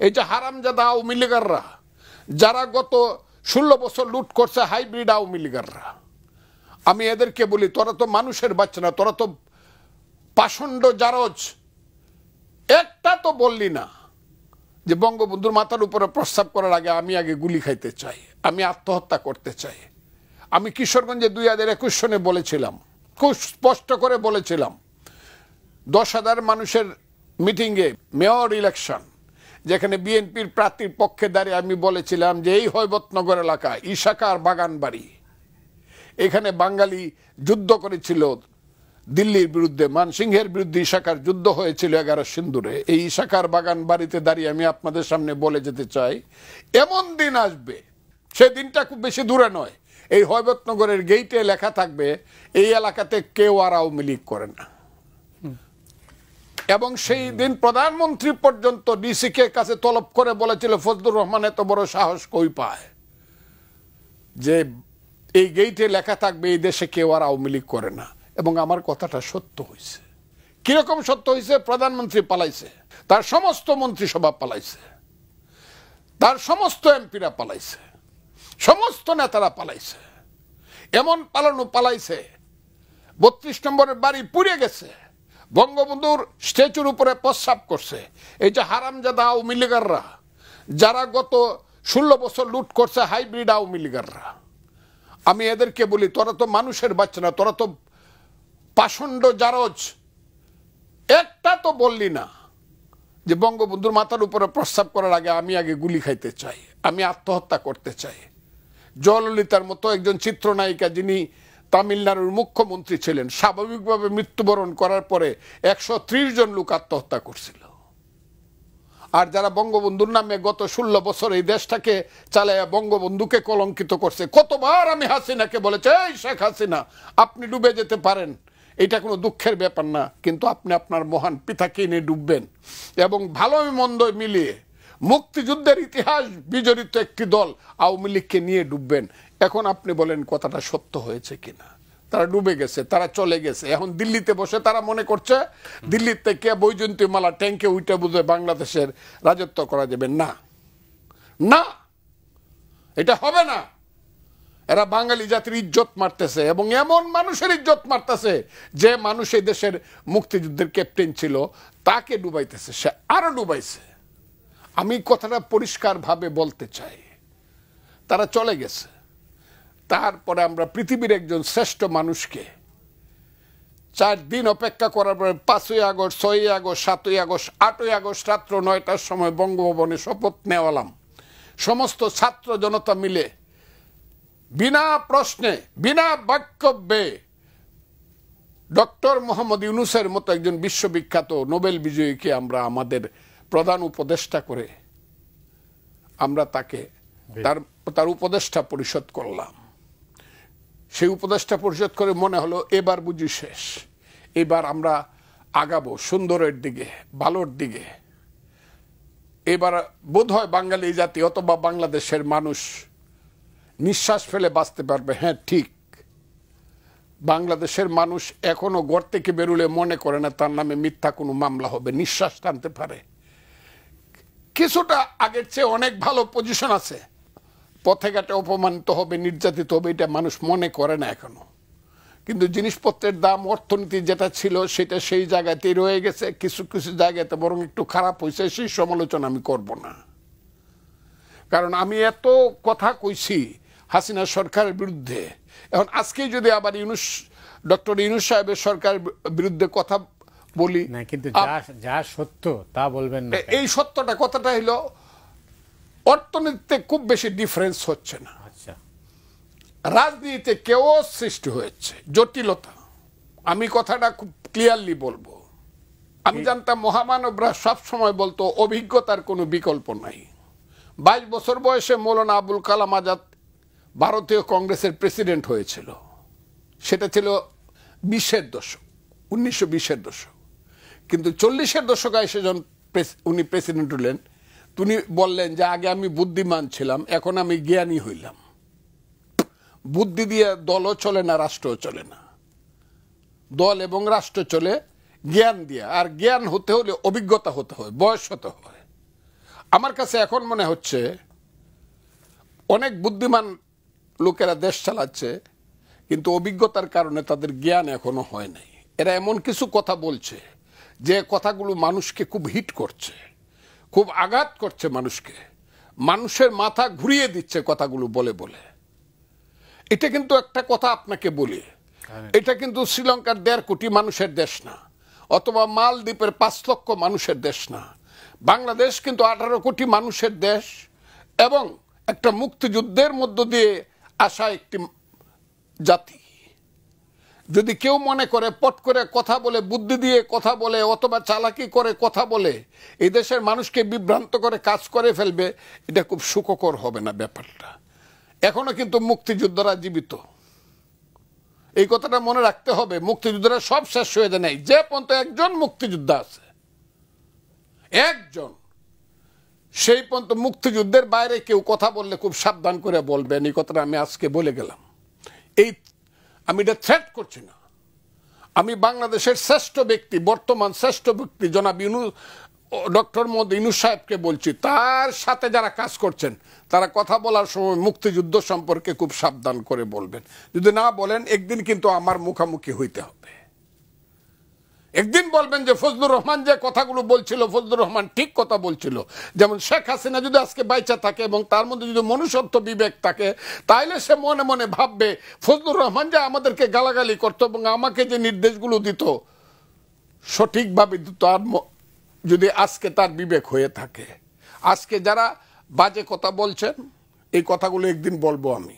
এই যে হারামজাদা আওয়ামী লীগাররা যারা গত 16 বছর লুট করছে, হাইব্রিড আওয়ামী লীগাররা, আমি এদেরকে বলি তোরা তো মানুষের বাচ্চা না, তোরা তো পাষণ্ড জারজ। একটা তো বললি না যে বঙ্গবন্ধুর মাথার উপরে প্রস্তাব করার আগে আমি আগে গুলি খাইতে চাই, আমি আত্মহত্যা করতে চাই। আমি কিশোরগঞ্জে 2021 সনে বলেছিলাম, খুব স্পষ্ট করে বলেছিলাম, 10,000 মানুষের মিটিংয়ে মেয়র ইলেকশন যেখানে বিএনপির প্রার্থীর পক্ষে দাঁড়িয়ে আমি বলেছিলাম যে এই হৈবতনগর এলাকা ইশাকার বাগান বাড়ি, এখানে বাঙালি যুদ্ধ করেছিল দিল্লির বিরুদ্ধে, মানসিংহের বিরুদ্ধে ইশাকার যুদ্ধ হয়েছিল 11 সিন্দুরে। এই ইশাকার বাগান বাড়িতে দাঁড়িয়ে আমি আপনাদের সামনে বলে যেতে চাই, এমন দিন আসবে, সে দিনটা খুব বেশি দূরে নয়, এই হৈবতনগরের গেইটে লেখা থাকবে এই এলাকাতে কেউ আর আওয়ামী লীগ করে না। এবং সেই দিন প্রধানমন্ত্রী পর্যন্ত ডিসি কে কাছে তলব করে বলেছিল ফজলুর রহমান এত বড় সাহস কই পায় যে এই গেইটে লেখা থাকবে এই দেশে কেউ আর আওয়ামী লীগ করে না। এবং আমার কথাটা সত্য হয়েছে। কিরকম সত্য হয়েছে? প্রধানমন্ত্রী পালাইছে, তার সমস্ত মন্ত্রিসভা পালাইছে, তার সমস্ত এমপিরা পালাইছে, সমস্ত নেতারা পালাইছে, এমন পালাইছে 32 নম্বরের বাড়ি পুড়ে গেছে, বঙ্গবন্ধুর স্ট্যাচুর উপরে প্রস্রাব করছে। এই যে হারামজাদা আওয়ামী লীগাররা যারা গত 16 বছর লুট করছে, হাইব্রিড আওয়ামী লীগাররা, আমি এদেরকে বলি তোরা তো মানুষের বাচ্চা না, তোরা তো পাষণ্ড জারজ। একটা তো বললি না যে বঙ্গবন্ধুর মাথার উপরে প্রস্তাব করার আগে আমি আগে গুলি খাইতে চাই, আমি আত্মহত্যা করতে চাই। জয়ললিতার মতো একজন চিত্রনায়িকা যিনি তামিলনাড়ুর মুখ্যমন্ত্রী ছিলেন, স্বাভাবিকভাবে মৃত্যুবরণ করার পরে 130 জন লোক আত্মহত্যা করছিল। আর যারা বঙ্গবন্ধুর নামে গত 16 বছর এই দেশটাকে চালাইয়া বঙ্গবন্ধুকে কলঙ্কিত করছে, কতবার আমি হাসিনাকে বলেছি এই শেখ হাসিনা আপনি ডুবে যেতে পারেন, এটা কোনো দুঃখের ব্যাপার না, কিন্তু আপনি আপনার মহান পিতাকে নিয়ে ডুববেন এবং ভালো মন্দ মিলিয়ে মুক্তিযুদ্ধের ইতিহাস বিজড়িত একটি দল আওয়ামী লীগকে নিয়ে ডুববেন। এখন আপনি বলেন কথাটা সত্য হয়েছে কিনা? তারা ডুবে গেছে, তারা চলে গেছে। এখন দিল্লিতে বসে তারা মনে করছে দিল্লির থেকে বৈজয়ন্তীমালা ট্যাঙ্কে উইটা বুঝে বাংলাদেশের রাজত্ব করা যাবে না, না, এটা হবে না। এরা বাঙালি জাতির ইজ্জত মারতেছে এবং এমন মানুষের ইজ্জত মারতেছে যে মানুষ এই দেশের মুক্তিযুদ্ধের ক্যাপ্টেন ছিল, তাকে ডুবাইতেছে, সে আরো ডুবাইছে। আমি কথাটা পরিষ্কারভাবে বলতে চাই, তারা চলে গেছে। তারপরে আমরা পৃথিবীর একজন শ্রেষ্ঠ মানুষকে 4 দিন অপেক্ষা করার পরে 5ই আগস্ট, 6ই আগস্ট, 7ই আগস্ট, 8ই আগস্ট রাত্র 9টার সময় বঙ্গভবনে শপথ নেওয়ালাম। সমস্ত ছাত্র জনতা মিলে বিনা প্রশ্নে, বিনা বক্তব্যে ডক্টর মোহাম্মদ ইউনূসের মতো একজন বিশ্ববিখ্যাত নোবেল বিজয়ীকে আমরা আমাদের প্রধান উপদেষ্টা করে আমরা তাকে তার উপদেষ্টা পরিষদ করলাম। সেই উপদেষ্টা পরিষদ করে মনে হলো এবার বুঝি শেষ, এবার আমরা আগাবো সুন্দরের দিকে, ভালোর দিকে। এবার বোধহয় বাঙালি জাতি অথবা বাংলাদেশের মানুষ নিঃশ্বাস ফেলে বাঁচতে পারবে। হ্যাঁ ঠিক, বাংলাদেশের মানুষ এখনো ঘর থেকে বেরুলে মনে করে না তার নামে মিথ্যা কোনো মামলা হবে, নিঃশ্বাস টানতে পারে। কিছুটা আগের চেয়ে অনেক ভালো পজিশন আছে, পথে ঘাটে অপমানিত হবে, নির্যাতিত হবে, এটা মানুষ মনে করে না এখনো। কিন্তু জিনিসপত্রের দাম, অর্থনীতি যেটা ছিল সেটা সেই জায়গাতেই রয়ে গেছে, কিছু কিছু জায়গাতে বরং একটু খারাপ হয়েছে। সেই সমালোচনা আমি করব না, কারণ আমি এত কথা কইছি হাসিনা সরকারের বিরুদ্ধে। এখন আজকেই যদি আবার ডক্টর ইউনূস সাহেবের সরকারের বিরুদ্ধে কথা বলি না, কিন্তু যা সত্য তা বলবেন না। এই সত্যটা কথাটা হলো অর্থনীতিতে খুব বেশি ডিফারেন্স হচ্ছে না, রাজনীতিতে কেওস সৃষ্টি হয়েছে, জটিলতা। আমি কথাটা খুব ক্লিয়ারলি বলবো। আমি জানতাম মহামানবরা সব সময় বলতো অভিজ্ঞতার কোনো বিকল্প নাই। 22 বছর বয়সে মৌলানা আবুল কালাম আজাদ ভারতীয় কংগ্রেসের প্রেসিডেন্ট হয়েছিল। সেটা ছিল 20-এর দশক, 1920-এর দশক। কিন্তু 40-এর দশকে এসে যখন উনি প্রেসিডেন্ট হলেন, তিনি বললেন যে আগে আমি বুদ্ধিমান ছিলাম, এখন আমি জ্ঞানী হইলাম। বুদ্ধি দিয়ে দলও চলে না, রাষ্ট্রও চলে না। দল এবং রাষ্ট্র চলে জ্ঞান দিয়ে, আর জ্ঞান হতে হলে অভিজ্ঞতা হতে হয়, বয়স হতে হয়। আমার কাছে এখন মনে হচ্ছে অনেক বুদ্ধিমান লোকেরা দেশ চালাচ্ছে, কিন্তু অভিজ্ঞতার কারণে তাদের জ্ঞান এখনো হয় নাই। এরা এমন কিছু কথা বলছে যে কথাগুলো মানুষকে খুব হিট করছে, খুব আঘাত করছে মানুষকে, মানুষের মাথা ঘুরিয়ে দিচ্ছে কথাগুলো বলে বলে। এটা কিন্তু একটা কথা আপনাকে বলি, এটা কিন্তু শ্রীলঙ্কার 1.5 কোটি মানুষের দেশ না, অথবা মালদ্বীপের 5 লক্ষ মানুষের দেশ না। বাংলাদেশ কিন্তু 18 কোটি মানুষের দেশ এবং একটা মুক্তিযুদ্ধের মধ্য দিয়ে আসা একটি জাতি। যদি কেউ মনে করে পট করে কথা বলে, বুদ্ধি দিয়ে কথা বলে, অথবা চালাকি করে কথা বলে এই দেশের মানুষকে বিভ্রান্ত করে কাজ করে ফেলবে, এটা খুব সুখকর হবে না ব্যাপারটা। এখনো কিন্তু মুক্তিযোদ্ধারা জীবিত, এই কথাটা মনে রাখতে হবে। মুক্তিযোদ্ধারা সব শেষ হয়ে যায় নাই, যে পর্যন্ত একজন মুক্তিযোদ্ধা আছে, একজন, সেই পর্যন্ত মুক্তিযুদ্ধের বাইরে কেউ কথা বললে খুব সাবধান করে বলবেন। এই কথাটা আমি আজকে বলে গেলাম। আমি এটা থ্রেট করছি না, আমি বাংলাদেশের শ্রেষ্ঠ ব্যক্তি, বর্তমান শ্রেষ্ঠ ব্যক্তি জনাব ডক্টর মোহাম্মদ ইউনূস সাহেবকে বলছি, তার সাথে যারা কাজ করছেন তারা কথা বলার সময় মুক্তিযুদ্ধ সম্পর্কে খুব সাবধান করে বলবেন। যদি না বলেন, একদিন কিন্তু আমার মুখামুখি হইতে হবে। একদিন বলবেন যে ফজলুর রহমান যে কথাগুলো বলছিল, ফজলুর রহমান ঠিক কথা বলছিল। যেমন শেখ হাসিনা যদি আজকে বাইচা থাকে এবং তার মধ্যে যদি মনুষ্যত্ব বিবেক থাকে, তাইলে সে মনে মনে ভাববে ফজলুর রহমান যে আমাদেরকে গালাগালি করত এবং আমাকে যে নির্দেশগুলো দিত সঠিকভাবে দিত, আর যদি আজকে তার বিবেক হয়ে থাকে। আজকে যারা বাজে কথা বলছেন, এই কথাগুলো একদিন বলবো আমি।